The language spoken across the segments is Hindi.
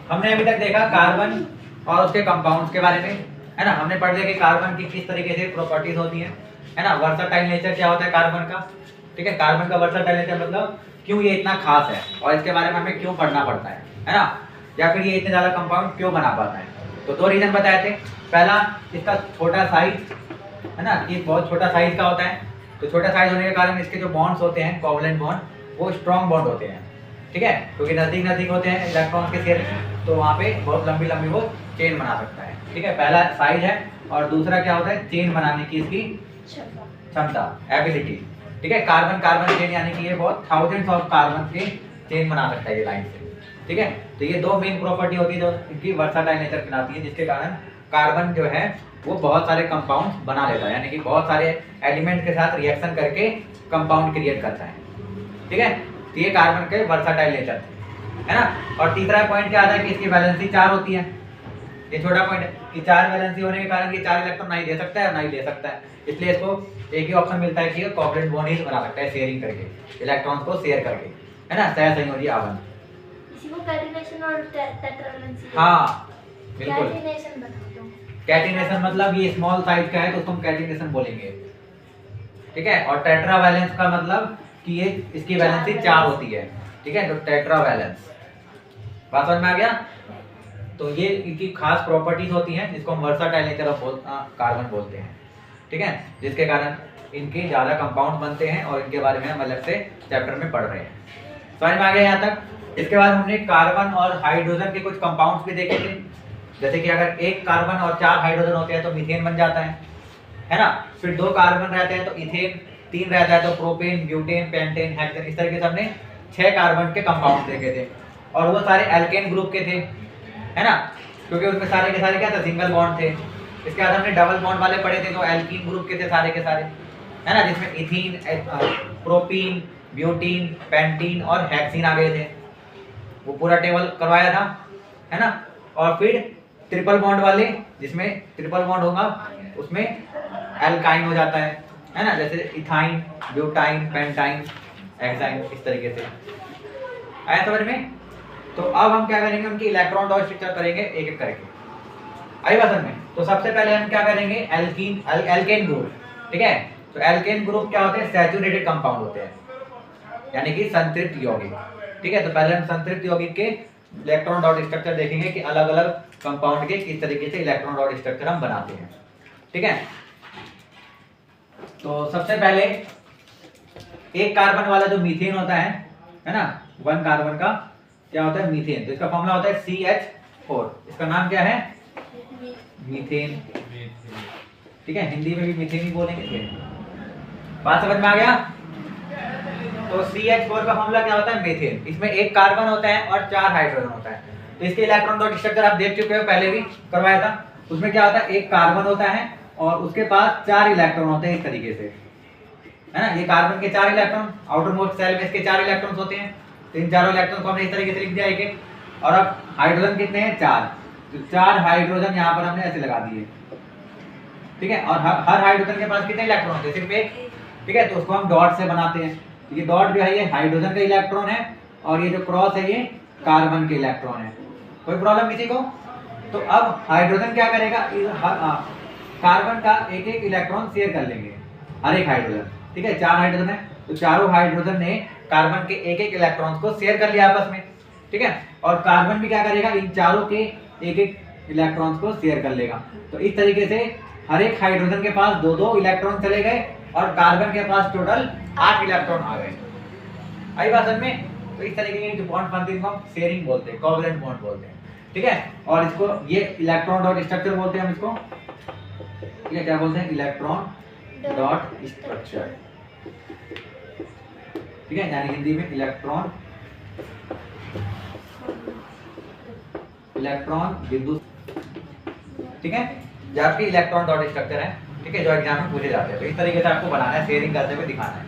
हमने अभी तक देखा कार्बन और उसके कंपाउंड्स के बारे में, है ना। हमने पढ़ लिया कि कार्बन की किस तरीके से प्रॉपर्टीज होती हैं, है ना। वर्सटाइल नेचर क्या होता है कार्बन का, ठीक है। कार्बन का वर्सटाइल नेचर मतलब क्यों ये इतना खास है और इसके बारे में हमें क्यों पढ़ना पड़ता है ना, या फिर ये इतने ज़्यादा कंपाउंड क्यों बना पाता है। तो दो रीज़न बताए थे। पहला, इसका छोटा साइज, है ना, कि बहुत छोटा साइज का होता है। तो छोटा साइज होने के कारण इसके जो बॉन्ड्स होते हैं, कोवलेंट बॉन्ड, वो स्ट्रॉन्ग बॉन्ड होते हैं, ठीक है, क्योंकि नज़दीक नज़दीक होते हैं इलेक्ट्रॉन के शेयर, तो वहाँ पे बहुत लंबी लंबी वो चेन बना सकता है, ठीक है। पहला साइज है, और दूसरा क्या होता है, चेन बनाने की इसकी क्षमता, एबिलिटी, ठीक है। कार्बन कार्बन चेन यानी कि ये बहुत थाउजेंड्स ऑफ कार्बन के चेन बना सकता है ये लाइन से, ठीक है। तो ये दो मेन प्रॉपर्टी होती है जो इनकी वर्सटाइल नेचर कहलाती है, जिसके कारण कार्बन जो है वो बहुत सारे कंपाउंड बना लेता है, यानी कि बहुत सारे एलिमेंट के साथ रिएक्शन करके कंपाउंड क्रिएट करता है, ठीक है। तो ये कार्बन के वर्सटाइल नेचर है ना। और तीसरा पॉइंट क्या आता है कि इसकी वैलेंसी 4 होती है। ये छोटा पॉइंट है कि 4 वैलेंसी होने के कारण ये 4 इलेक्ट्रॉन नहीं दे सकता है और नहीं ले सकता है, इसलिए इसको एक ही ऑप्शन मिलता है कि ये कोवलेंट बॉन्ड ही बना सकता है, शेयरिंग करके, इलेक्ट्रॉन्स को शेयर करके, है ना, सहसंयोजी आवरण। इसी को कैटिनेशन और टेट्रावैलेंसी। हाँ बिल्कुल। कैटिनेशन बता दो। कैटिनेशन मतलब ये स्मॉल साइज का है तो उसको हम कैटिनेशन बोलेंगे, ठीक है। और टेट्रावैलेंस का मतलब कि ये इसकी वैलेंसी 4 होती है, ठीक है। तो टेट्रावैलेंस, बात समझ में आ गया। तो ये इनकी खास प्रॉपर्टीज होती हैं जिसको हम वर्सटाइल नेचर ऑफ कार्बन बोलते हैं, ठीक है, जिसके कारण इनके ज़्यादा कंपाउंड बनते हैं और इनके बारे में हम अलग से चैप्टर में पढ़ रहे हैं। समझ में आ गया यहाँ तक। इसके बाद हमने कार्बन और हाइड्रोजन के कुछ कंपाउंड्स भी देखे थे, जैसे कि अगर एक कार्बन और 4 हाइड्रोजन होते हैं तो मीथेन बन जाता है ना। फिर 2 कार्बन रहते हैं तो इथेन, 3 रहता है तो प्रोपेन, ब्यूटेन, पेंटेन, हेक्सेन, इस तरीके से हमने 6 कार्बन के कंपाउंड देखे थे, और वो सारे एल्केन ग्रुप के थे, है ना, क्योंकि उसमें सारे के सारे क्या थे, सिंगल बॉन्ड थे। इसके बाद हमने डबल बॉन्ड वाले पढ़े थे जो एल्कीन ग्रुप के थे सारे के सारे, है ना, जिसमें इथीन, प्रोपीन, ब्यूटीन, पेंटीन और हेक्सीन आ गए थे। वो पूरा टेबल करवाया था, है ना। और फिर ट्रिपल बॉन्ड वाले, जिसमें ट्रिपल बॉन्ड होगा उसमें एल्काइन हो जाता है ना, जैसे इथाइन, ब्यूटाइन, पेंटाइन, हेक्साइन, इस तरीके से। आया समझ में। तो अब हम क्या करेंगे, उनकी इलेक्ट्रॉन डॉट स्ट्रक्चर करेंगे एक एक करके, आई बात समझ में। तो सबसे पहले हम क्या करेंगे, एल्केन ग्रुप, ठीक है। तो एल्केन ग्रुप क्या होते हैं, सैचुरेटेड कंपाउंड होते हैं, यानी कि संतृप्त यौगिक, ठीक है। तो पहले हम संतृप्त यौगिक के इलेक्ट्रॉन डॉट स्ट्रक्चर देखेंगे कि अलग अलग कंपाउंड के किस तरीके से इलेक्ट्रॉन डॉट स्ट्रक्चर हम बनाते हैं, ठीक है। तो सबसे पहले एक कार्बन वाला जो मीथेन होता है ना, 1 कार्बन का क्या होता है, मीथेन। तो इसका फॉर्मूला होता है CH4, इसका नाम क्या है, मीथेन, ठीक है। हिंदी में भी मीथेन ही बोलेंगे, बात समझ में आ गया। तो CH4 का फॉर्मूला क्या होता है, मीथेन। इसमें एक कार्बन होता है और 4 हाइड्रोजन होता है। तो इसके इलेक्ट्रॉन डॉट स्ट्रक्चर आप देख चुके हो, पहले भी करवाया था। उसमें क्या होता है, एक कार्बन होता है और उसके पास 4 इलेक्ट्रॉन होते हैं, इस तरीके से, है ना। ये कार्बन के 4 इलेक्ट्रॉन, आउटर मोस्ट सेल में इसके 4 इलेक्ट्रॉन होते हैं। तो इन चारों इलेक्ट्रॉन को हमने इस तरीके से लिख दिया एक। और अब हाइड्रोजन कितने हैं, 4। तो 4 हाइड्रोजन यहाँ पर हमने ऐसे लगा दिए, ठीक है। और हर हाइड्रोजन के पास कितने इलेक्ट्रॉन होते हैं, सिर्फ एक, ठीक है। तो उसको हम डॉट से बनाते हैं। ये डॉट जो है ये हाइड्रोजन का इलेक्ट्रॉन है, और ये जो क्रॉस है ये कार्बन के इलेक्ट्रॉन है। कोई प्रॉब्लम किसी को। तो अब हाइड्रोजन क्या करेगा, कार्बन का एक एक इलेक्ट्रॉन शेयर कर लेंगे, हर एक हाइड्रोजन, ठीक है। 4 हाइड्रोजन है तो चारों हाइड्रोजन ने कार्बन के एक एक इलेक्ट्रॉन्स को शेयर कर लिया आपस में, ठीक है। और कार्बन भी क्या करेगा, इन चारों के एक एक इलेक्ट्रॉन्स को शेयर कर लेगा। तो इस तरीके से हर एक हाइड्रोजन के पास 2-2 इलेक्ट्रॉन चले गए, और कार्बन के पास टोटल 8 इलेक्ट्रॉन आ गए, आई बात समझ में। तो इस तरीके के जो बॉन्ड बनते हैं हम शेयरिंग बोलते हैं, कोवलेंट बॉन्ड बोलते हैं, ठीक है। और इसको ये इलेक्ट्रॉन डॉट स्ट्रक्चर बोलते हैं हम इसको, ठीक है। क्या बोलते हैं, इलेक्ट्रॉन डॉट स्ट्रक्चर, ठीक है, यानी हिंदी में इलेक्ट्रॉन बिंदु, ठीक है, जो आपकी इलेक्ट्रॉन डॉट स्ट्रक्चर है, ठीक है, जो एग्जाम में पूछे जाते हैं। तो इस तरीके से आपको बनाना है, शेयरिंग करते हुए दिखाना है,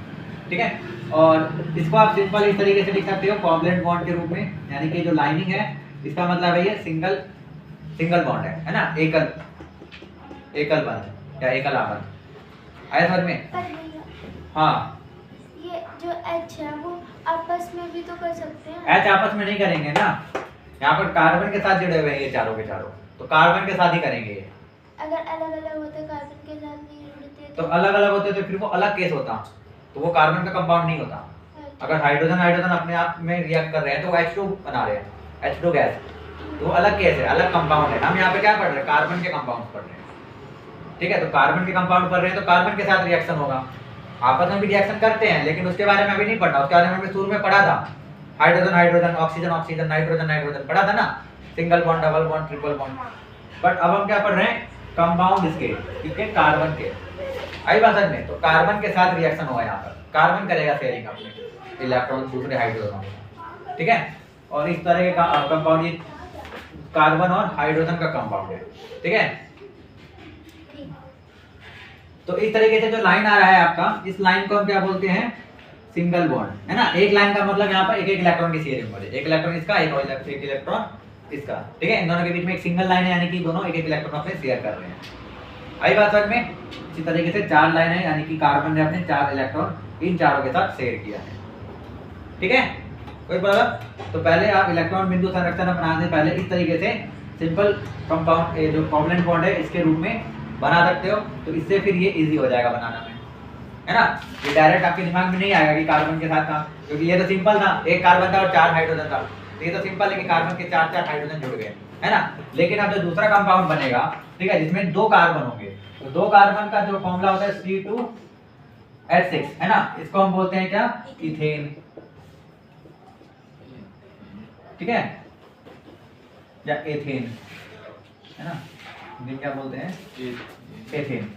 ठीक है। और इसको आप सिंपल इस तरीके से लिख सकते हो कोवलेंट बॉन्ड के रूप में, यानी कि जो लाइनिंग है इसका मतलब है ये सिंगल बॉन्ड है ना, एकल बंध या एकल आबंध, आया समझ में। हाँ, ये जो H है वो आपस में भी तो कर सकते हैं। H आपस में नहीं करेंगे ना, यहाँ पर कार्बन के साथ जुड़े हुए हैं ये चारों के चारों, तो कार्बन के साथ ही करेंगे ये। अगर अलग अलग होते कार्बन के साथ नहीं जुड़ते तो अलग अलग होते तो फिर वो अलग केस होता, तो वो कार्बन का कंपाउंड नहीं होता। अगर हाइड्रोजन हाइड्रोजन अपने आप में रिएक्ट कर रहे हैं तो वो H2 बना रहे हैं, H2 गैस, तो वो अलग केस है, अलग कंपाउंड है। हम यहाँ पे क्या पढ़ रहे हैं, कार्बन के कंपाउंड पढ़ रहे हैं, ठीक है। तो कार्बन के कंपाउंड पढ़ रहे हैं तो कार्बन के साथ रिएक्शन होगा, आपस में भी रिएक्शन करते हैं, लेकिन उसके बारे में अभी नहीं पढ़ना, उसके बारे में हमने शुरू में पढ़ा था। Hydrogen hydrogen, oxygen oxygen, nitrogen nitrogen पढ़ा था ना, single bond, double bond, triple bond. But अब हम क्या पढ़ रहे हैं, कंपाउंड इसके, ठीक है, कार्बन के। आई बात समझ में? तो कार्बन के साथ रिएक्शन होगा यहाँ पर, कार्बन करेगा शेयरिंग अपने इलेक्ट्रॉन दूसरे हाइड्रोजन, ठीक है। और इस तरह के कंपाउंड ये कार्बन और हाइड्रोजन का कंपाउंड है, ठीक है। तो इस तरीके से जो लाइन आ रहा है आपका, इस लाइन को हम क्या बोलते हैं, सिंगल बॉन्ड, है ना। एक लाइन का मतलब यहाँ पर एक एक इलेक्ट्रॉन की शेयरिंग हो रही है, एक इलेक्ट्रॉन इसका, एक इलेक्ट्रॉन इसका, ठीक है। इन दोनों के बीच में एक सिंगल लाइन है, यानी कि दोनों एक एक इलेक्ट्रॉन अपने शेयर कर रहे हैं। आई बात समझ में? इसी तरीके से चार लाइन है, यानी कि कार्बन ने अपने 4 इलेक्ट्रॉन इन चारों के साथ शेयर किया है, ठीक है। कोई प्रॉब्लम? तो पहले आप इलेक्ट्रॉन बिंदु संरचना बनाने से पहले इस तरीके से सिंपल कंपाउंड जो कोवलेंट बॉन्ड है इसके रूप में बना सकते हो, तो इससे फिर ये इजी हो जाएगा बनाना में, है ना। ये डायरेक्ट आपके दिमाग में नहीं आएगा कि कार्बन के साथ था, क्योंकि ये तो सिंपल था, एक कार्बन था और 4 हाइड्रोजन था, तो ये तो सिंपल है कि कार्बन के 4 हाइड्रोजन जुड़ गए, है ना। लेकिन अब जो दूसरा कंपाउंड बनेगा, ठीक है, जिसमें 2 कार्बन होंगे, तो 2 कार्बन का जो फॉर्मूला होता है C2H6, है ना, इसको हम बोलते हैं क्या, इथेन, ठीक है, या एथेन, है ना, इन्हें क्या बोलते हैं, एथेन।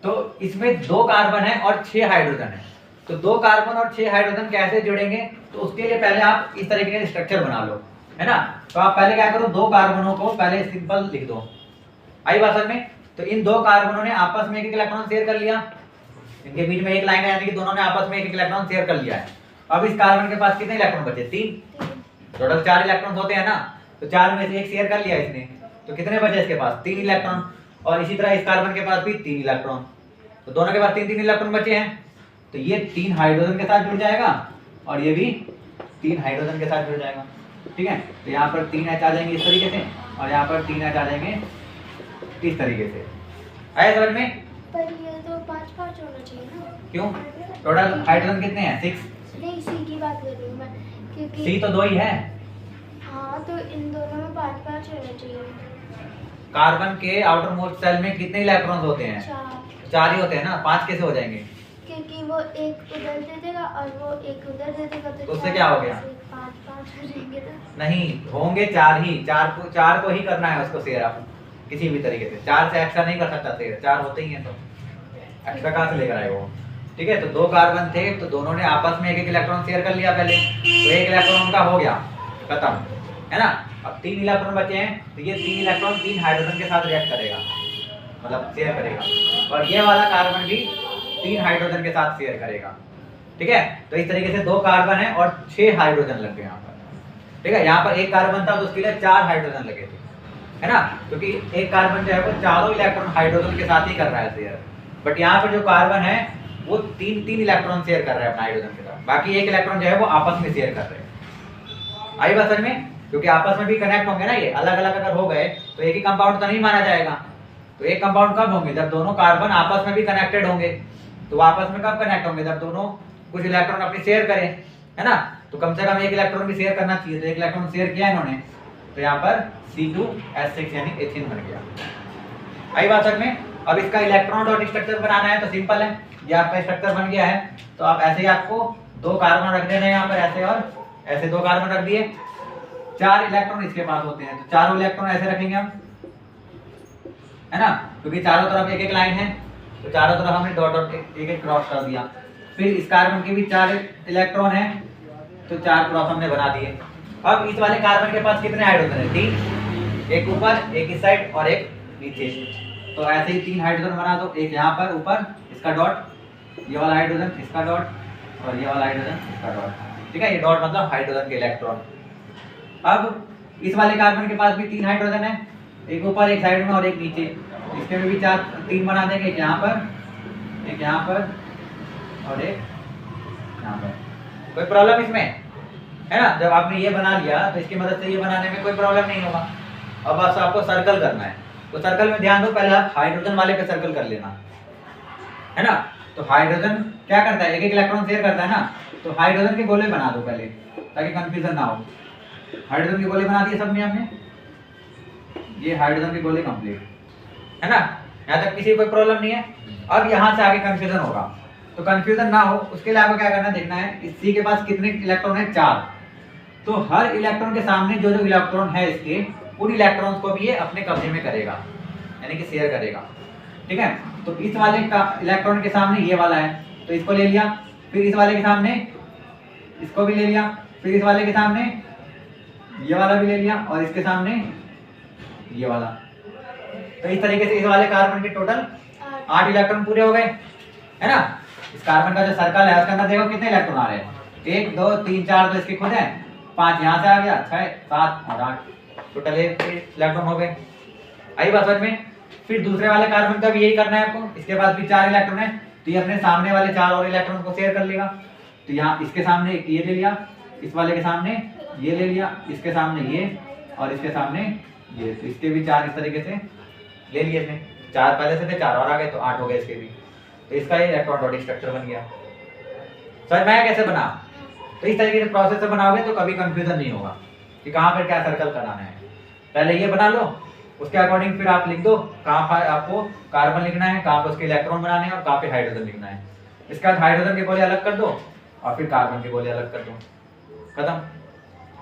तो इसमें 2 कार्बन है और 6 हाइड्रोजन है, तो 2 कार्बन और 6 हाइड्रोजन कैसे जुड़ेंगे, तो उसके लिए पहले आप इस तरीके का स्ट्रक्चर बना लो, है ना। तो आप पहले क्या करो, 2 कार्बनों को पहले सिंपल लिख दो। आई बात समझ में? तो इन 2 कार्बनों ने आपस में एक इलेक्ट्रॉन शेयर कर लिया, इनके बीच में एक लाइन है, यानी कि दोनों ने आपस में एक इलेक्ट्रॉन शेयर कर लिया है। अब इस कार्बन के पास कितने इलेक्ट्रॉन बचे, 3, टोटल 4 इलेक्ट्रॉन होते हैं ना, तो 4 में से एक शेयर कर लिया इसने, तो कितने बचे इसके पास, 3 इलेक्ट्रॉन। और इसी तरह इस कार्बन के पास भी 3 इलेक्ट्रॉन, तो दोनों के पास 3 इलेक्ट्रॉन बचे हैं, तो ये 3 हाइड्रोजन के साथ जुड़ जाएगा और ये भी 3 हाइड्रोजन के साथ जुड़ जाएगा, ठीक है। तो यहाँ पर 3 H आ जाएंगे इस तरीके से, और यहाँ पर 3 H आ जाएंगे इस तरीके से। आया समझ में? पर ये तो 5-5 होना चाहिए ना। क्यों? टोटल हाइड्रोजन कितने हैं, 6। नहीं, सी की बात कर रही हूँ मैं, क्योंकि सी तो 2 ही है। हाँ, तो इन दोनों में 5-5 होना चाहिए। कार्बन के आउटर मोस्ट सेल में कितने इलेक्ट्रॉन्स होते हैं, 4 ही होते हैं ना, 5 कैसे हो जाएंगे, क्योंकि वो एक उधर दे देगा और वो एक उधर दे देगा, तो उससे क्या हो गया, 5-5 हो जाएंगे ना। नहीं होंगे 4 ही, 4 को ही करना है उसको शेयर, आप किसी भी तरीके से 4 से एक्स्ट्रा नहीं कर सकता शेयर, 4 होते ही हैं, तो एक्स्ट्रा कहाँ से लेकर आए वो, ठीक है। तो 2 कार्बन थे, तो दोनों ने आपस में एक इलेक्ट्रॉन शेयर कर लिया पहले, तो एक इलेक्ट्रॉन उनका हो गया खत्म, है ना। अब 3 इलेक्ट्रॉन बचे हैं, तो ये 3 इलेक्ट्रॉन 3 हाइड्रोजन के साथ रिएक्ट करेगा, मतलब शेयर करेगा, और ये वाला कार्बन भी 3 हाइड्रोजन के साथ शेयर करेगा, ठीक है। तो इस तरीके से 2 कार्बन है और 6 हाइड्रोजन लग गए यहाँ पर, ठीक है। यहाँ पर एक कार्बन था तो उसके लिए 4 हाइड्रोजन लगे थे, है ना, क्योंकि एक कार्बन जो है वो चारों इलेक्ट्रॉन हाइड्रोजन के साथ ही कर रहा है शेयर, बट यहाँ पर जो कार्बन है वो 3 इलेक्ट्रॉन शेयर कर रहा है अपना हाइड्रोजन के साथ, बाकी एक इलेक्ट्रॉन जो है वो आपस में शेयर कर रहे हैं। आई बात समझ में? क्योंकि आपस में भी कनेक्ट होंगे ना, ये अलग अलग अगर हो गए तो एक ही कंपाउंड तो नहीं माना जाएगा, तो एक कंपाउंड कब होंगे, जब दोनों कार्बन आपस में भी कनेक्टेड होंगे। तो आपस में कब कनेक्ट होंगे, जब दोनों कुछ इलेक्ट्रॉन अपने शेयर करें, है ना। तो कम से कम एक इलेक्ट्रॉन भी शेयर करना चाहिए, तो एक इलेक्ट्रॉन शेयर किया इन्होंने, तो यहाँ पर C2H6 यानी एथेन बन गया। आई बात समझ में? अब इसका इलेक्ट्रॉन डॉट स्ट्रक्चर बनाना है, तो सिंपल है, ये आपका स्ट्रक्चर बन गया है। तो आप ऐसे ही आपको 2 कार्बन रख देना है यहाँ पर, ऐसे और ऐसे 2 कार्बन रख दिए, 4 इलेक्ट्रॉन इसके पास होते हैं, तो चारों इलेक्ट्रॉन ऐसे रखेंगे हम, है ना, क्योंकि चारों तरफ एक एक लाइन है, तो चारों तरफ हमने डॉट डॉट एक एक क्रॉस कर दिया। फिर इस कार्बन के भी 4 इलेक्ट्रॉन है, तो 4 क्रॉस हमने बना दिए। अब इस वाले कार्बन के पास कितने हाइड्रोजन है, 3, एक ऊपर, एक इस साइड और एक नीचे, तो ऐसे ही 3 हाइड्रोजन बना दो, एक यहाँ पर ऊपर इसका डॉट, ये वाला हाइड्रोजन इसका डॉट और ये वाला हाइड्रोजन इसका डॉट, ठीक है। ये डॉट मतलब हाइड्रोजन के इलेक्ट्रॉन। अब इस वाले कार्बन के पास भी 3 हाइड्रोजन है, एक ऊपर, एक साइड में और एक नीचे, इसके में भी 3 बना देंगे, एक यहाँ पर, एक यहाँ पर और एक यहाँ पर। कोई प्रॉब्लम इसमें? है ना। जब आपने ये बना लिया तो इसकी मदद से ये बनाने में कोई प्रॉब्लम नहीं होगा। अब बस आपको सर्कल करना है, तो सर्कल में ध्यान दो, पहले आप हाइड्रोजन वाले पे सर्कल कर लेना, है ना। तो हाइड्रोजन क्या करता है, एक एक इलेक्ट्रॉन शेयर करता है ना, तो हाइड्रोजन के गोले बना दो पहले, ताकि कंफ्यूजन ना हो। हाइड्रोजन के गोले बना दिए सब में हमने, ये हाइड्रोजन के गोले कंप्लीट, है ना। यहाँ तक किसी को कोई प्रॉब्लम नहीं है। अब यहाँ से आगे कंफ्यूजन होगा, तो कंफ्यूजन ना हो उसके लिए आपको क्या करना है, देखना है इस C के पास कितने इलेक्ट्रॉन है, 4। तो हर इलेक्ट्रॉन के सामने जो जो इलेक्ट्रॉन है इसके, उन इलेक्ट्रॉन्स को भी ये अपने कब्जे में करेगा, यानी कि शेयर करेगा, ठीक है। तो इस वाले का इलेक्ट्रॉन के सामने ये वाला है, तो इसको ले लिया, फिर इस वाले के सामने इसको भी ले लिया, फिर इस वाले के सामने ये वाला भी ले लिया, और इसके सामने ये वाला। तो इस तरीके से इस वाले कार्बन के टोटल 8 इलेक्ट्रॉन पूरे हो गए, है ना। इस कार्बन का जो सर्कल है उसके अंदर देखो कितने इलेक्ट्रॉन आ रहे हैं, 1 2 3 4 तो इसके खुद है, 5 यहाँ से आ गया, 6 7 और 8, टोटल 8 इलेक्ट्रॉन हो गए। आई बात समझ में। फिर दूसरे वाले कार्बन का भी यही करना है आपको, इसके पास भी 4 इलेक्ट्रॉन है, तो ये अपने सामने वाले 4 और इलेक्ट्रॉन को शेयर कर लेगा। तो यहाँ इसके सामने ये ले लिया, इस वाले के सामने ये ले लिया, इसके सामने ये, और इसके सामने ये, तो इसके भी 4 इस तरीके से ले लिए इसने। 4 पहले से थे, 4 और आ गए, तो 8 हो गए इसके भी। तो इसका ये इलेक्ट्रॉन स्ट्रक्चर बन गया। समझ में आया कैसे बना। तो इस तरीके से प्रोसेस से बनाओगे तो कभी कंफ्यूजन नहीं होगा कि कहाँ पर क्या सर्कल कराना है। पहले ये बना लो, उसके अकॉर्डिंग फिर आप लिख दो कहाँ पर आपको कार्बन लिखना है, कहाँ पर उसके इलेक्ट्रॉन बनाने हैं और कहाँ पे हाइड्रोजन लिखना है। इसके बाद हाइड्रोजन के गोले अलग कर दो और फिर कार्बन के गोले अलग कर दो, खत्म,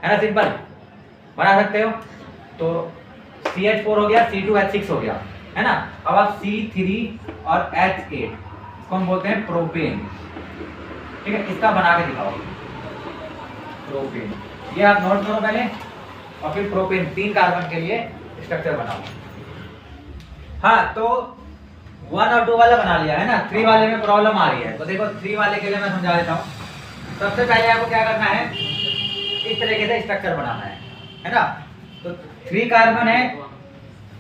है ना। सिंपल बना सकते हो। तो CH4 हो गया, C2H6 हो गया, है ना। अब आप C3 और H8 इसको हम बोलते हैं प्रोपेन, ठीक है। इसका बना के दिखाओ प्रोपेन, ये आप नोट करो पहले, और फिर प्रोपेन 3 कार्बन के लिए स्ट्रक्चर बनाओ। हाँ, तो 1 और 2 वाला बना लिया, है ना। 3 वाले में प्रॉब्लम आ रही है, तो देखो 3 वाले के लिए मैं समझा देता हूँ। सबसे पहले आपको क्या करना है, इस तरीके से स्ट्रक्चर बनाना है ना। तो 3 कार्बन है,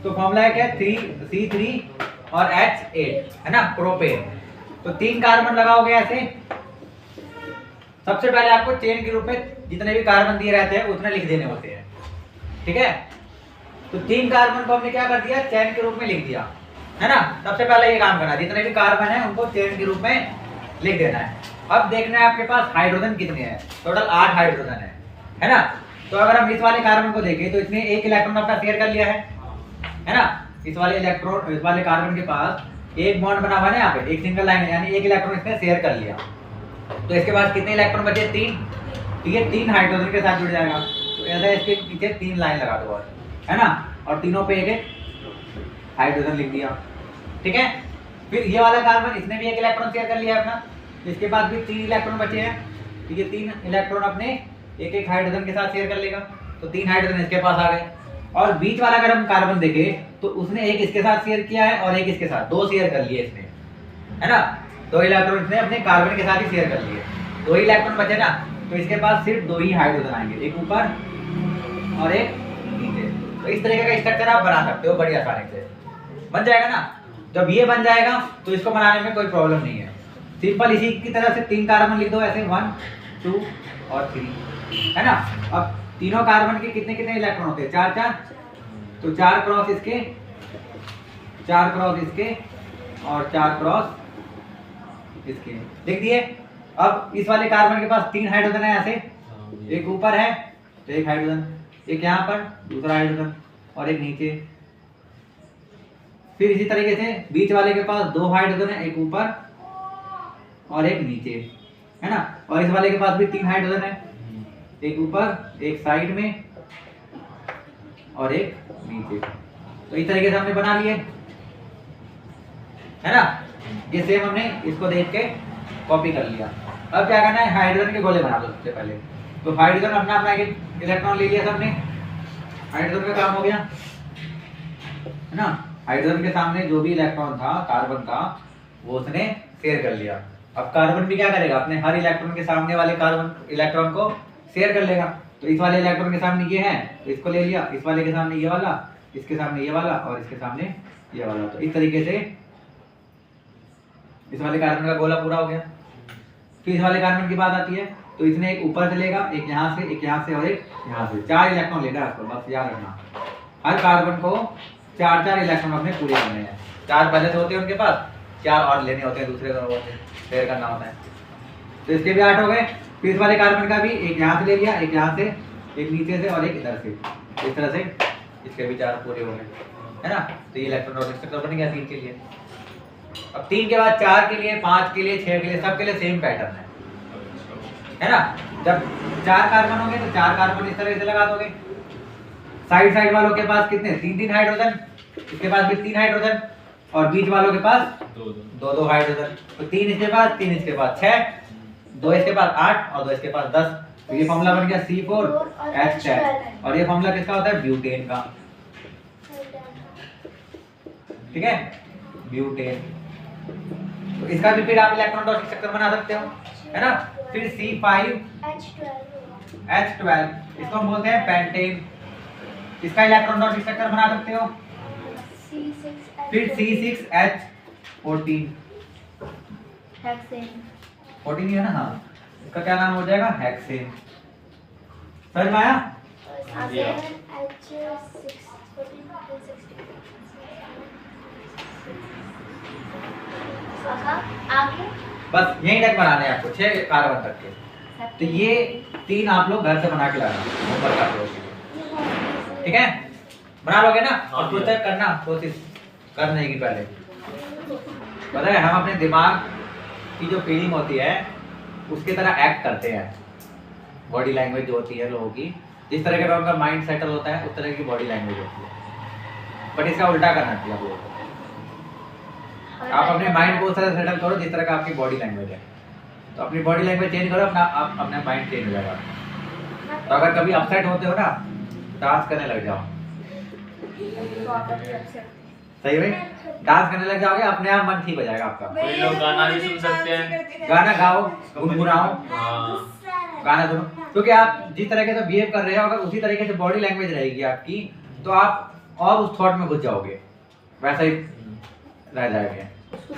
तो फॉर्मूला है क्या, 3C3 और H8, है ना, प्रोपेन। तो 3 कार्बन लगाओगे ऐसे। सबसे पहले आपको चेन के रूप में जितने भी कार्बन दिए रहते हैं उतने लिख देने होते हैं, ठीक है। तो 3 कार्बन को हमने क्या कर दिया, चेन के रूप में लिख दिया, है ना। सबसे पहले ये काम करना है, जितने भी कार्बन है उनको चेन के रूप में लिख देना है। अब देखना है आपके पास हाइड्रोजन कितने हैं, टोटल 8 हाइड्रोजन है ना। तो अगर हम इस वाले कार्बन को देखें तो इसने 1 इलेक्ट्रॉन अपना शेयर कर लिया है ना। इस वाले कार्बन के पास एक बॉन्ड बना हुआ है ना, यहाँ पे एक सिंगल लाइन है, यानी 1 इलेक्ट्रॉन इसने शेयर कर लिया। तो इसके पास कितने इलेक्ट्रॉन बचे, 3, ठीक है। 3 हाइड्रोजन के साथ जुड़ जाएगा, तो ऐसा इसके नीचे 3 लाइन लगा दो, है ना, और तीनों पे एक हाइड्रोजन लिख दिया, ठीक है। फिर ये वाला कार्बन, इसने भी 1 इलेक्ट्रॉन शेयर कर लिया है अपना, इसके पास भी 3 इलेक्ट्रॉन बचे हैं, ठीक है। 3 इलेक्ट्रॉन अपने एक हाइड्रोजन के साथ शेयर कर लेगा, तो 3 हाइड्रोजन इसके पास आ गए। और बीच वाला अगर हम कार्बन देखें तो उसने एक इसके साथ शेयर किया है और एक इसके साथ, 2 शेयर कर लिए इसने, है ना। 2 इलेक्ट्रॉन इसने अपने कार्बन के साथ ही शेयर कर लिए, 2 ही इलेक्ट्रॉन बचे ना, तो इसके पास सिर्फ 2 ही हाइड्रोजन आएंगे, एक ऊपर और एक नीचे। तो इस तरीके का स्ट्रक्चर आप बना सकते हो बड़ी आसानी से, बन जाएगा ना। जब ये बन जाएगा तो इसको बनाने में कोई प्रॉब्लम नहीं है। सिंपल इसी की तरह से 3 कार्बन लिख दो ऐसे, 1 2 और 3, है ना। अब तीनों कार्बन के कितने कितने इलेक्ट्रॉन होते हैं, 4 4, तो 4 क्रॉस इसके, 4 क्रॉस इसके और 4 क्रॉस इसके लिख दिए। अब इस वाले कार्बन के पास 3 हाइड्रोजन है ऐसे, एक ऊपर है तो एक हाइड्रोजन, एक यहाँ पर दूसरा हाइड्रोजन और एक नीचे। फिर इसी तरीके से बीच वाले के पास 2 हाइड्रोजन है, एक ऊपर और एक नीचे, है ना। और इस वाले के पास भी 3 हाइड्रोजन है, एक ऊपर एक साइड में और एक नीचे। तो इस तरीके से हमने बना लिए, है ना। ये सेम हमने इसको देख के कॉपी कर लिया। अब क्या करना है, हाइड्रोजन के गोले बना दो सबसे पहले। तो हाइड्रोजन अपना अपना एक इलेक्ट्रॉन ले लिया सबने, हाइड्रोजन का काम हो गया, है ना। हाइड्रोजन के सामने जो भी इलेक्ट्रॉन था कार्बन का वो उसने शेयर कर लिया। अब कार्बन भी क्या करेगा, अपने हर इलेक्ट्रॉन के सामने वाले कार्बन इलेक्ट्रॉन को शेयर कर लेगा। तो इस वाले इलेक्ट्रॉन के सामने ये है तो इसको ले लिया, इस वाले के सामने ये वाला, इसके सामने ये वाला और इसके सामने ये वाला। तो इस तरीके से इस वाले कार्बन का गोला पूरा हो गया। फिर इस वाले कार्बन की बात आती है, तो इसने एक ऊपर से लेगा, एक यहाँ से, एक यहाँ से और एक यहाँ से, 4 इलेक्ट्रॉन लेगा आपको, बस याद रखना। हर कार्बन को 4 इलेक्ट्रॉन अपने पूरे करने हैं। 4 पहले से होते हैं उनके पास, 4 और लेने होते हैं, दूसरे का शेयर करना होता है। तो इसके भी 8 हो गए। फिर इस वाले कार्बन का भी एक यहाँ से ले लिया, एक यहाँ से, एक नीचे से और एक इधर से, इस तरह से इसके भी 4 पूरे हो गए, है ना। तो ये इलेक्ट्रॉन स्ट्रक्चर बन गया 3 के लिए। अब 3 के बाद 4 के लिए, 5 के लिए, 6 के लिए, सब के लिए सेम पैटर्न है ना। जब 4 कार्बन होंगे तो 4 कार्बन इस तरह से लगा दोगे। साइड वालों के पास कितने, 3 हाइड्रोजन, इसके पास भी 3 हाइड्रोजन, और बीच वालों के पास 2 हाइड्रोजन। तो 3 इसके पास, 3 इसके पास, 6, 2 इसके पास 8 और 2 इसके पास 10। तो ये फॉर्मूला बन गया C4H10। और ये फॉर्मूला किसका होता है, ब्यूटेन का, ठीक है, ब्यूटेन। तो इसका भी फिर आप इलेक्ट्रॉन डॉट स्ट्रक्चर बना सकते हो, है ना। फिर C5H12, इसको हम बोलते हैं पेंटेन। इसका इलेक्ट्रॉन डॉट स्ट्रक्चर बना सकते हो। फिर C6H14, हेक्सेन, 14 ही है ना, हाँ। इसका क्या नाम हो जाएगा, हेक्सेन। समझ में आया। आगे बस यही तक बनाने हैं आपको, 6 कार्बन तक के। तो ये 3 आप लोग घर से बना के लाना, होमवर्क आप लोगों के लिए, ठीक है। बना लोगे ना, और खुद तक करना कोशिश करने की पहले। पता है हम अपने दिमाग की जो फीलिंग होती है उसकी तरह एक्ट करते हैं। बॉडी लैंग्वेज जो होती है लोगों की, जिस तरह का उनका माइंड सेटल होता है उस तरह की बॉडी लैंग्वेज होती है। बट इसका उल्टा करना चाहिए आप लोगों को। आप अपने माइंड को उस तरह सेटल करो जिस तरह का आपकी बॉडी लैंग्वेज है। तो अपनी बॉडी लैंग्वेज चेंज करो, अपना माइंड चेंज हो जाएगा। तो अगर कभी अपसेट होते हो ना, डांस करने लग जाओ। सही भाई, डांस करने लग जाओगे, अपने आप मन ठीक हो जाएगा आपका। कोई लोग गाना भी सुन सकते हैं, गाना गाओ, गुनगुनाओ, गाना सुनो। क्योंकि आप जिस तरीके से बिहेव कर रहे हो, अगर उसी तरीके से बॉडी लैंग्वेज रहेगी आपकी, तो आप और उस थॉट में घुस जाओगे, वैसा ही रह जाएंगे,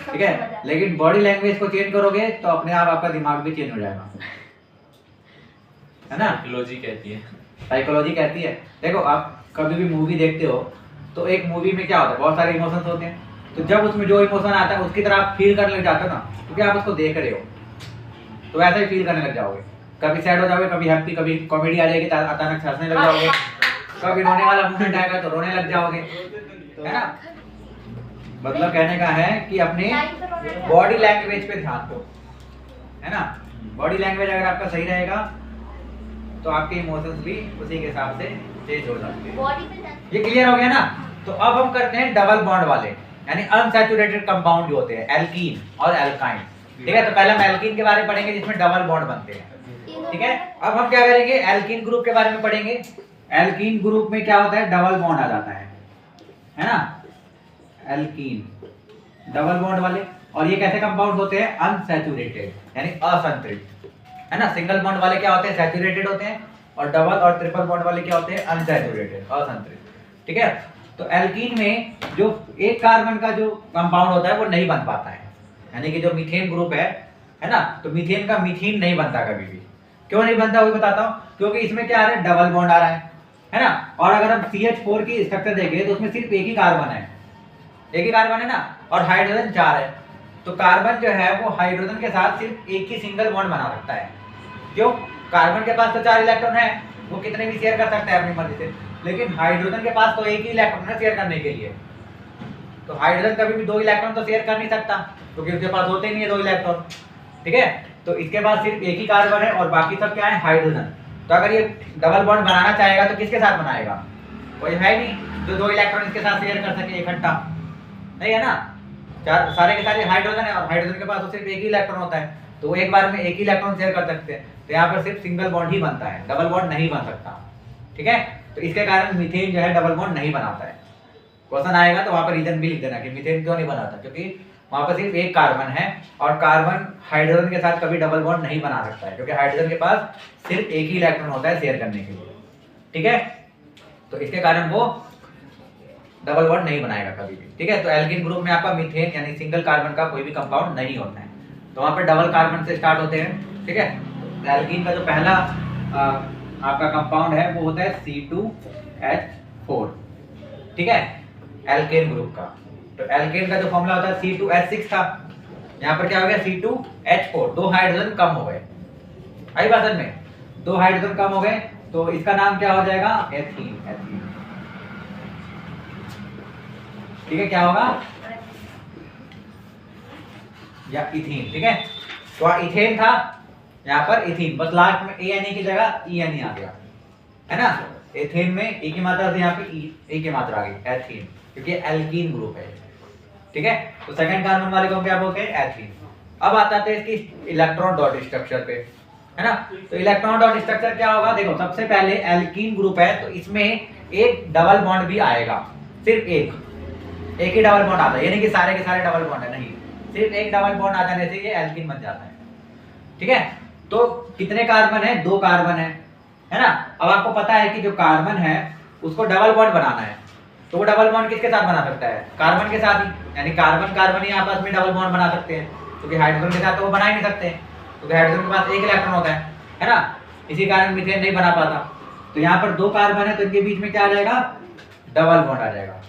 ठीक है। लेकिन बॉडी लैंग्वेज को चेंज करोगे तो अपने आप आपका दिमाग भी चेंज हो जाएगा, है ना। साइकोलॉजी कहती है। साइकोलॉजी कहती है। देखो आप कभी भी मूवी देखते हो तो एक मूवी में क्या होता है, बहुत सारे इमोशंस होते हैं। तो जब उसमें जो इमोशन आता है उसकी तरह आप फील करने लग जाते हो ना, क्योंकि आप उसको देख रहे हो, तो वैसा ही फील करने लग जाओगे। कभी सैड हो जाओगे, कभी हैप्पी, कभी कॉमेडी आ जाएगी तो अचानक हंसने लग जाओगे, कभी रोने वाला मोमेंट आएगा तो रोने लग जाओगे, है ना। मतलब कहने का है कि अपने बॉडी लैंग्वेज पे ध्यान दो, है ना। बॉडी लैंग्वेज अगर आपका सही रहेगा तो आपके इमोशंस भी उसी के हिसाब से चेंज हो जाते हैं। ये क्लियर हो गया ना। तो अब हम करते हैं डबल बॉन्ड वाले, यानी अनसैचुरेटेड कंपाउंड जो होते हैं, एल्कीन और एल्काइन, ठीक है। तो पहले हम एल्कीन के बारे में पढ़ेंगे जिसमें डबल बॉन्ड बनते हैं, ठीक है। अब हम क्या करेंगे, एल्कीन ग्रुप के बारे में पढ़ेंगे। एल्कीन ग्रुप में क्या होता है, डबल बॉन्ड आ जाता है ना। एल्कीन डबल बॉन्ड वाले, और ये कैसे कंपाउंड होते हैं, अनसैचुरेटेड, यानी असंतृप्त, है ना। सिंगल बॉन्ड वाले क्या होते हैं, सैचुरेटेड होते हैं, और डबल और ट्रिपल बॉन्ड वाले क्या होते हैं, अनसैचुरेटेड, असंतृप्त, ठीक है। तो एल्कीन में जो एक कार्बन का जो कंपाउंड होता है वो नहीं बन पाता है, यानी कि जो मीथेन ग्रुप है ना, तो मीथेन का मीथीन नहीं बनता कभी भी। क्यों नहीं बनता वो बताता हूँ, क्योंकि इसमें क्या आ रहा है, डबल बॉन्ड आ रहा है ना। और अगर हम CH4 की स्ट्रक्चर देखें तो उसमें सिर्फ एक ही कार्बन है ना, और हाइड्रोजन 4 है। तो कार्बन जो है वो हाइड्रोजन के साथ सिर्फ एक ही सिंगल बॉन्ड बना सकता है। क्यों, कार्बन के पास तो 4 इलेक्ट्रॉन है, वो कितने भी शेयर कर सकता है अपनी मर्जी से, लेकिन हाइड्रोजन के पास तो एक ही इलेक्ट्रॉन है शेयर करने के लिए। तो हाइड्रोजन कभी भी 2 इलेक्ट्रॉन तो शेयर कर नहीं सकता, क्योंकि उसके पास होते ही नहीं है 2 इलेक्ट्रॉन, ठीक है। तो इसके पास सिर्फ एक ही कार्बन है और बाकी सब क्या है, हाइड्रोजन। तो अगर ये डबल बॉन्ड बनाना चाहेगा तो किसके साथ बनाएगा, कोई है नहीं जो 2 इलेक्ट्रॉन इसके साथ शेयर कर सके इकट्ठा, नहीं है ना। सारे के सारे हाइड्रोजन है, और हाइड्रोजन के पास तो सिर्फ एक ही इलेक्ट्रॉन होता है, तो वो एक बार में एक ही इलेक्ट्रॉन शेयर कर सकते हैं। तो यहाँ पर सिर्फ सिंगल बॉन्ड ही बनता है, डबल बॉन्ड नहीं बन सकता, ठीक है। तो इसके कारण मीथेन जो है डबल बॉन्ड नहीं बनाता है। क्वेश्चन आएगा तो वहाँ पर रीजन भी लिख देना कि मीथेन क्यों नहीं बनाता, क्योंकि वहाँ पर सिर्फ एक कार्बन है, और कार्बन हाइड्रोजन के साथ कभी डबल बॉन्ड नहीं बना सकता है, क्योंकि हाइड्रोजन के पास सिर्फ एक ही इलेक्ट्रॉन होता है शेयर करने के लिए, ठीक है। तो इसके कारण वो डबल बॉन्ड नहीं बनाएगा कभी भी, ठीक है। तो एल्कीन ग्रुप में आपका मीथेन यानी सिंगल कार्बन का कोई भी कंपाउंड नहीं होता है, तो वहाँ पर डबल कार्बन से स्टार्ट होते हैं, ठीक है। एल्कीन का जो पहला आपका कंपाउंड है वो होता है C2H4, ठीक है, एल्केन ग्रुप का। तो एल्केन का जो फॉर्मूला होता है C2H6 था, यहाँ पर क्या हो गया C2H4, 2 हाइड्रोजन कम हो गए। आई बात में 2 हाइड्रोजन कम हो गए तो इसका नाम क्या हो जाएगा एथीन। एथीन, ठीक है, क्या होगा या इथीन, ठीक है। तो इथेन था, यहाँ पर इथीन, बस लास्ट में ANE की जगह ENE आ गया, है ना। एथेन में ए की मात्रा से यहाँ पे ए की मात्रा आ गई, एथीन, क्योंकि एल्कीन ग्रुप है, ठीक है। तो सेकंड कार्बन वाले को क्या बोलते हैं एथीन। अब आता है इसकी इलेक्ट्रॉन डॉट स्ट्रक्चर पे, है ना। तो इलेक्ट्रॉन डॉट स्ट्रक्चर क्या होगा, देखो सबसे पहले एल्कीन ग्रुप है तो इसमें एक डबल बॉन्ड भी आएगा, सिर्फ एक ही डबल बॉन्ड आता है, यानी कि सारे के सारे डबल बॉन्ड है नहीं, सिर्फ एक डबल बॉन्ड आ जाने से ये एल्कीन बन जाता है, ठीक है। तो कितने कार्बन है, 2 कार्बन है ना। अब आपको पता है कि जो कार्बन है उसको डबल बॉन्ड बनाना है, तो वो डबल बॉन्ड किसके साथ बना सकता है, कार्बन के साथ ही, यानी कार्बन कार्बन ही आपस में डबल बॉन्ड बना सकते हैं, क्योंकि हाइड्रोजन के साथ तो वो बना ही नहीं सकते, क्योंकि हाइड्रोजन के पास एक इलेक्ट्रॉन होता है ना, इसी कारण मीथेन नहीं बना पाता। तो यहाँ पर 2 कार्बन है तो इनके बीच में क्या आ जाएगा, डबल बॉन्ड आ जाएगा।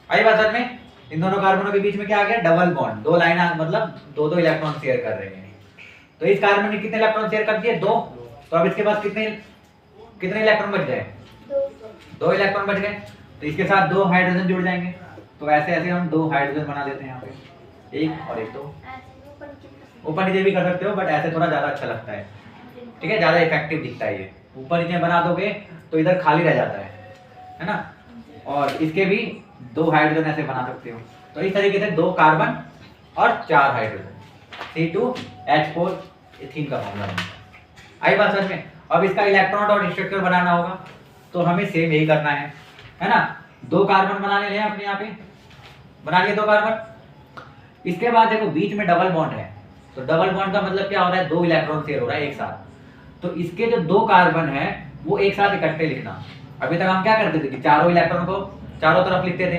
आई बात समझ में, इन दोनों कार्बनों के बीच में क्या आ गया, डबल बॉन्ड, 2 लाइन, मतलब 2 इलेक्ट्रॉन शेयर कर रहे हैं। तो इस कार्बन ने कितने इलेक्ट्रॉन शेयर कर दिए, 2। तो अब इसके पास कितने इलेक्ट्रॉन बच गए, 2 इलेक्ट्रॉन बच गए। तो इसके साथ 2 हाइड्रोजन जुड़ जाएंगे, तो ऐसे ऐसे हम 2 हाइड्रोजन बना देते हैं यहाँ पे, 1 और 1, 2। ऊपर नीचे भी कर सकते हो, बट ऐसे थोड़ा ज्यादा अच्छा लगता है, ठीक है, ज्यादा इफेक्टिव दिखता है ये। ऊपर नीचे बना दोगे तो इधर खाली रह जाता है ना। और इसके भी 2 हाइड्रोजन ऐसे बना सकते हो। तो इस तरीके से 2 कार्बन और 4 हाइड्रोजन, C2H4 एथीन का फॉर्मूला है। आई बात समझ में। अब इसका इलेक्ट्रॉन डॉट स्ट्रक्चर बनाना होगा, तो हमें सेम यही करना है ना। 2 कार्बन बनाने ले अपने यहाँ पे, बना लिए 2 कार्बन। इसके बाद देखो बीच में डबल बॉन्ड है, तो डबल बॉन्ड का मतलब क्या हो रहा है, 2 इलेक्ट्रॉन शेयर हो रहा है एक साथ। तो इसके जो 2 कार्बन है वो एक साथ इकट्ठे लिखना। अभी तक हम क्या करते थे कि चारों इलेक्ट्रॉन को चारों तरफ लिखते थे,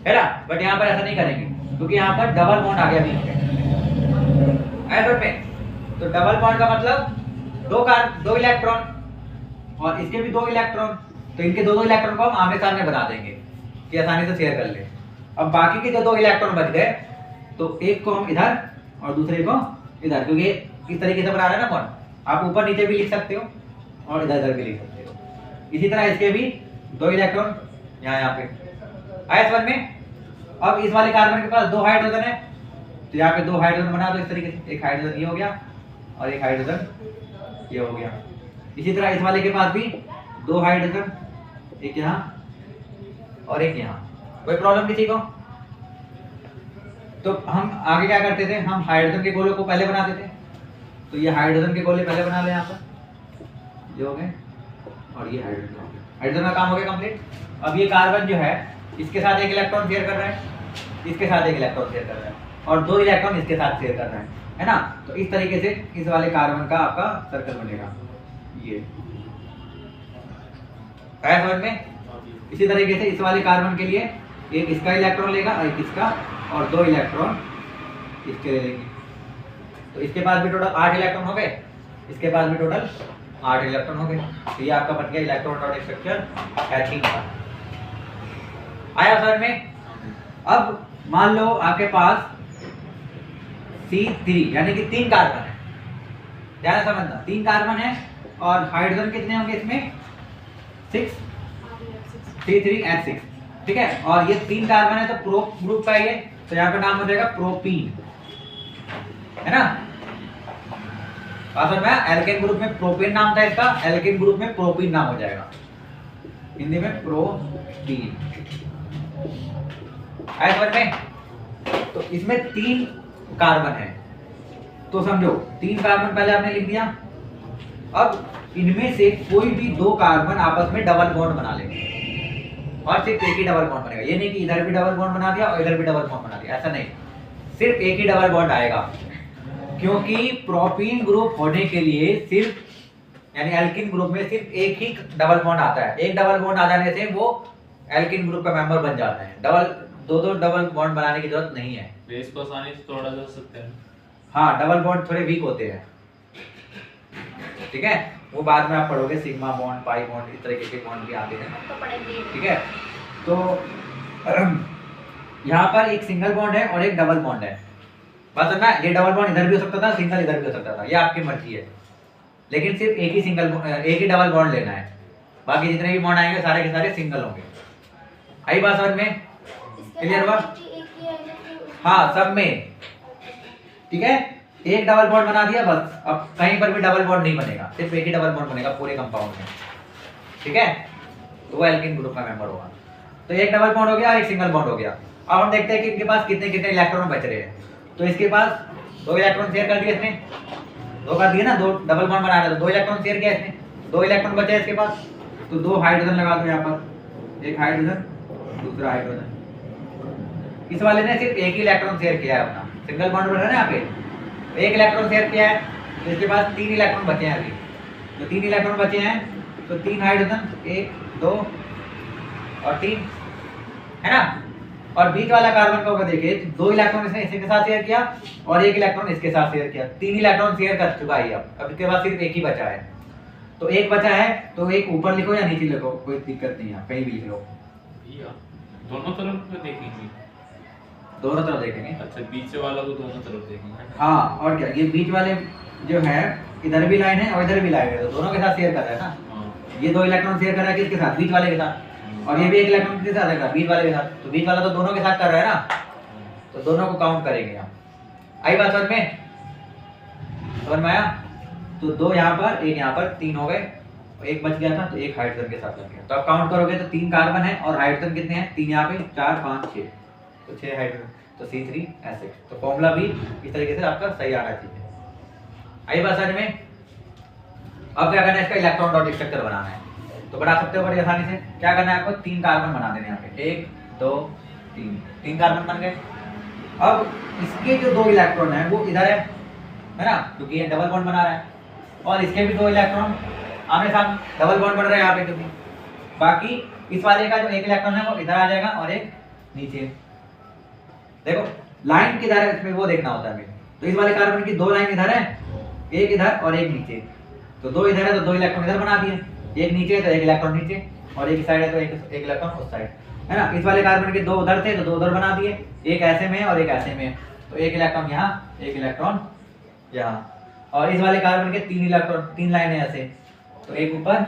है ना, बट यहाँ पर ऐसा नहीं करेंगे, क्योंकि यहाँ पर डबल बॉन्ड आ गया बीच में, ऐसे में। तो डबल बॉन्ड का मतलब 2 इलेक्ट्रॉन और इसके भी 2 इलेक्ट्रॉन, तो इनके 2 इलेक्ट्रॉन को हम आमने सामने बना देंगे कि आसानी से शेयर कर ले। अब बाकी के जो 2 इलेक्ट्रॉन बच गए, तो एक को हम इधर और दूसरे को इधर, क्योंकि इस तरीके से बना रहा है ना बॉन्ड। आप ऊपर नीचे भी लिख सकते हो और इधर इधर भी लिख सकते हो। इसी तरह इसके भी 2 इलेक्ट्रॉन यहाँ पे आया समझ में। अब इस वाले कार्बन के पास 2 हाइड्रोजन है, तो यहाँ पे 2 हाइड्रोजन बना दो इस तरीके से, एक हाइड्रोजन ये हो गया और एक हाइड्रोजन ये हो गया। इसी तरह इस वाले के पास भी 2 हाइड्रोजन, एक यहाँ और एक यहाँ। कोई प्रॉब्लम किसी को? तो हम आगे क्या करते थे, हम हाइड्रोजन के गोले को पहले बनाते थे। तो ये हाइड्रोजन के गोले पहले बना ले, यहाँ पर ये हो गए और ये हाइड्रोजन हो गया। हाइड्रोजन का काम हो गया कंप्लीट। अब ये कार्बन जो है इसके साथ एक इलेक्ट्रॉन शेयर कर रहा है, इसके साथ एक इलेक्ट्रॉन शेयर कर रहा है और 2 इलेक्ट्रॉन इसके साथ शेयर कर रहा है ना। तो इस तरीके से इस वाले कार्बन का आपका सर्कल बनेगा ये, है समझ में। इसी तरीके से इस वाले कार्बन के लिए एक इसका इलेक्ट्रॉन लेगा और एक इसका, और 2 इलेक्ट्रॉन इसके ले लेंगे। तो इसके पास भी टोटल 8 इलेक्ट्रॉन हो गए, इसके पास भी टोटल 8 इलेक्ट्रॉन हो गए। तो ये आपका बन गया इलेक्ट्रॉन डॉट स्ट्रक्चर एथीन का। आया समझ में। अब मान लो आपके पास C3 यानी कि 3 कार्बन है, ध्यान से समझना, 3 कार्बन है और हाइड्रोजन कितने होंगे इसमें, 6, C3H6, ठीक है। और ये 3 कार्बन है तो प्रो ग्रुप का ये, तो यहाँ पे नाम हो जाएगा प्रोपीन, है ना। समझ में, एल्केन ग्रुप में प्रोपेन नाम था इसका, एल्केन ग्रुप में प्रोपीन नाम हो जाएगा, हिंदी में प्रोपीन। आया समझ में। तो इसमें 3 कार्बन है, तो समझो 3 कार्बन पहले आपने लिख दिया। अब इनमें से कोई भी 2 कार्बन आपस में डबल बॉन्ड बना लेंगे और सिर्फ एक ही डबल बॉन्ड बनेगा। ये नहीं कि इधर भी डबल बॉन्ड बना दिया और इधर भी डबल बॉन्ड बना दिया, ऐसा नहीं, सिर्फ एक ही डबल बॉन्ड आएगा। क्योंकि प्रोपीन ग्रुप होने के लिए सिर्फ यानी एल्किन ग्रुप में सिर्फ एक ही डबल बॉन्ड आता है। एक डबल बॉन्ड आ जाने से वो एल्किन ग्रुप का मेंबर बन जाता है। दो डबल बॉन्ड बनाने की जरूरत नहीं है। बेस को आसानी से तोड़ा जा सकता है। हाँ, डबल बॉन्ड थोड़े वीक होते हैं, ठीक है, वो बाद में आप पढ़ोगे, सिग्मा बॉन्ड, पाई बॉन्ड, इस तरीके के बॉन्ड भी आते हैं, तो पढ़ेंगे। ठीक है। तो यहाँ पर एक सिंगल बॉन्ड है और एक डबल बॉन्ड है। बात समझना, ये डबल बॉन्ड इधर भी हो सकता था, सिंगल इधर भी हो सकता था, ये आपकी मर्जी है, लेकिन सिर्फ एक ही डबल बॉन्ड लेना है, बाकी जितने भी बॉन्ड आएंगे सारे के सारे सिंगल होंगे। आई बात समझ में, क्लियर हुआ? हाँ, सब में, ठीक है। एक डबल बॉन्ड बना दिया बस, अब कहीं पर भी डबल बॉन्ड नहीं बनेगा, सिर्फ एक ही डबल बॉन्ड बनेगा पूरे कंपाउंड में, ठीक है। तो वो एल्किन ग्रुप का मेंबर होगा। तो एक डबल बॉन्ड हो गया और एक सिंगल बॉन्ड हो गया। अब हम देखते हैं कि इनके पास कितने कितने इलेक्ट्रॉन बच रहे हैं। तो इसके पास 2 इलेक्ट्रॉन शेयर कर दिए इसने, 2 कर दिए ना, 2 डबल बॉन्ड बना रहा था, 2 इलेक्ट्रॉन शेयर किया इसने, 2 इलेक्ट्रॉन बचे इसके पास, तो 2 हाइड्रोजन लगा दो यहाँ पर, एक हाइड्रोजन, दूसरा हाइड्रोजन। इस वाले ने सिर्फ एक ही इलेक्ट्रॉन शेयर किया है अपना, सिंगल बॉन्ड बना है ना यहाँ पे, एक इलेक्ट्रॉन शेयर किया है, तो इसके पास 3 इलेक्ट्रॉन बचे हैं अभी। तो 3 इलेक्ट्रॉन बचे हैं, तो 3 हाइड्रोजन, 1 2 और 3, है ना। और बीच वाला कार्बन का होगा, देखिए 2 इलेक्ट्रॉन इसने इसके साथ शेयर किया और 1 इलेक्ट्रॉन इसके साथ शेयर किया, 3 इलेक्ट्रॉन शेयर कर चुका है अब इसके बाद सिर्फ एक ही बचा है। तो एक बचा है, तो एक ऊपर लिखो या नीचे लिखो, कोई दिक्कत नहीं है, कहीं भी लिख लो। दोनों तरफ में देखेंगे, दोनों तरफ देखेंगे। अच्छा, बीच वाला को दोनों तरफ देखेंगे। हाँ, और क्या, ये बीच वाले जो है इधर भी लाइन है और इधर भी लाइन है, तो दोनों के साथ शेयर कर रहा है ना। ये 2 इलेक्ट्रॉन शेयर कर रहा है किसके साथ, बीच वाले के साथ, और ये भी 1 इलेक्ट्रॉन किसके साथ है, बीच वाले के साथ। तो बीच वाला तो दोनों के साथ कर रहा है ना, तो दोनों को काउंट करेंगे हम। आई बात समझ में, समझ में आया? तो 2 यहाँ पर, 1 यहाँ पर, 3 हो गए, एक बच गया था, तो 1 हाइड्रोजन के साथ लग गया। तो अब काउंट करोगे तो 3 कार्बन है और हाइड्रोजन कितने हैं, 3 यहाँ पे, 4 5 6, तो 6 हाइड्रोजन, तो C3H6। तो फॉर्मूला भी इस तरीके से आपका सही आना चाहिए। आई बात समझ में? अब क्या करना है, इसका इलेक्ट्रॉन डॉट स्ट्रक्चर बनाना है, तो बना सकते हो बड़ी आसानी से। क्या करना है आपको, 3 कार्बन बना देने यहाँ पे, 1 2 3 कार्बन बन गए। अब इसके जो 2 इलेक्ट्रॉन है वो इधर है ना, क्योंकि ये डबल बॉन्ड बना रहा है, और इसके भी 2 इलेक्ट्रॉन आमने सामने डबल बॉन्ड बन रहा है यहाँ पे, क्योंकि बाकी इस वाले का जो 1 इलेक्ट्रॉन है वो इधर आ जाएगा और एक नीचे। देखो लाइन किधर है इसमें वो देखना होता है हमें। तो इस वाले कार्बन की 2 लाइन इधर है, एक इधर और एक नीचे। तो 2 इधर है तो 2 इलेक्ट्रॉन इधर बना दिए, एक नीचे है तो 1 इलेक्ट्रॉन नीचे, और एक साइड है तो एक इलेक्ट्रॉन उस साइड, है ना। इस वाले कार्बन के 2 उधर थे तो 2 उधर बना दिए, एक ऐसे में और एक ऐसे में, तो 1 इलेक्ट्रॉन यहाँ, 1 इलेक्ट्रॉन यहाँ। और इस वाले कार्बन के 3 इलेक्ट्रॉन, 3 लाइनें ऐसे, तो एक ऊपर,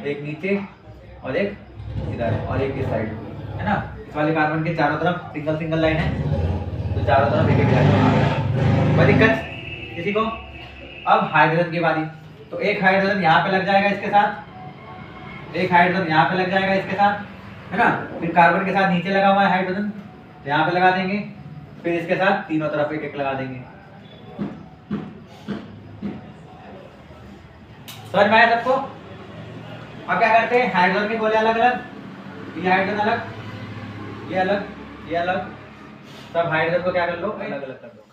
एक नीचे और एक इधर और एक इस साइड, है ना। इस वाले कार्बन के चारों तरफ सिंगल सिंगल लाइन है, तो चारों तरफ एक इलेक्ट्रॉन। कोई दिक्कत किसी को? अब हाइड्रोजन की बारी, तो एक हाइड्रोजन यहाँ पे लग जाएगा इसके साथ, एक हाइड्रोजन यहाँ पे लग जाएगा इसके साथ, है ना। फिर कार्बन के साथ नीचे लगा हुआ है हाइड्रोजन, तो यहाँ पे लगा देंगे, फिर इसके साथ तीनों तरफ एक एक लगा देंगे। समझ में आया सबको? अब क्या करते हैं, हाइड्रोजन के गोले अलग अलग, ये हाइड्रोजन अलग, ये अलग, ये अलग, सब हाइड्रोजन को क्या कर लो, अलग अलग कर दो।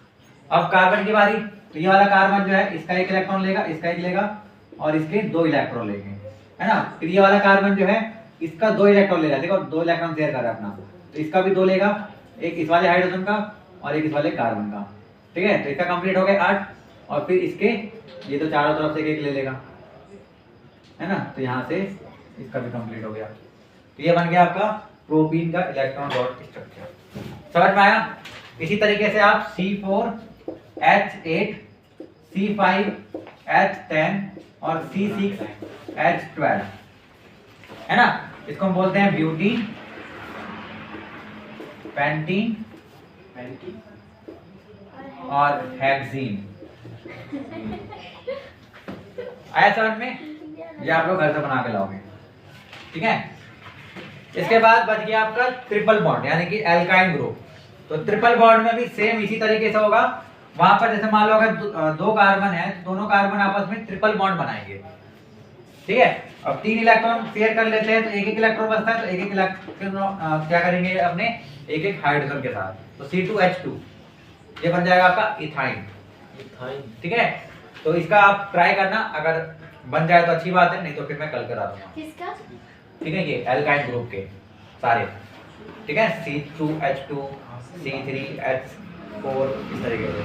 अब कार्बन की बारी, तो ये वाला कार्बन जो है इसका 1 इलेक्ट्रॉन लेगा, इसका 1 लेगा और इसके 2 इलेक्ट्रॉन लेंगे, है ना। फिर ये वाला कार्बन जो है इसका 2 इलेक्ट्रॉन लेगा, देखो 2 इलेक्ट्रॉन शेयर कर रहा है अपना, तो इसका भी 2 लेगा, एक इस वाले हाइड्रोजन का और एक इस वाले कार्बन का, ठीक है। तो इसका कंप्लीट हो गया 8, और फिर इसके ये तो चारों तरफ से एक एक ले लेगा, है ना। तो यहाँ से इसका भी कंप्लीट हो गया। तो ये बन गया आपका प्रोपीन का इलेक्ट्रॉन डॉट स्ट्रक्चर। समझ में आया? इसी तरीके से आप C4H8, C5H10 और C6H12, है ना, इसको हम बोलते हैं ब्यूटीन, पेंटीन और हेक्सीन। आया समझ में? ये आप लोग घर से बना के लाओगे, ठीक है। इसके बाद बच गया आपका ट्रिपल बॉन्ड, यानी कि एल्काइन ग्रुप। तो ट्रिपल बॉन्ड में भी सेम इसी तरीके से होगा। वहां पर जैसे मान लो अगर 2 कार्बन है तो दोनों कार्बन आपस में ट्रिपल बॉन्ड बनाएंगे, ठीक है। अब 3 इलेक्ट्रॉन शेयर कर लेते हैं तो एक इलेक्ट्रॉन बचता है, तो एक इलेक्ट्रॉन क्या करेंगे अपने एक हाइड्रोजन के साथ, तो C2H2 ये बन जाएगा आपका इथाइन, ठीक है। तो इसका आप ट्राई करना, अगर बन जाए तो अच्छी बात है, नहीं तो फिर मैं कल करा दूंगा, किसका? ठीक है। ये एल्काइन ग्रुप के सारे, ठीक है, C2H2 C3H4 इस तरीके से।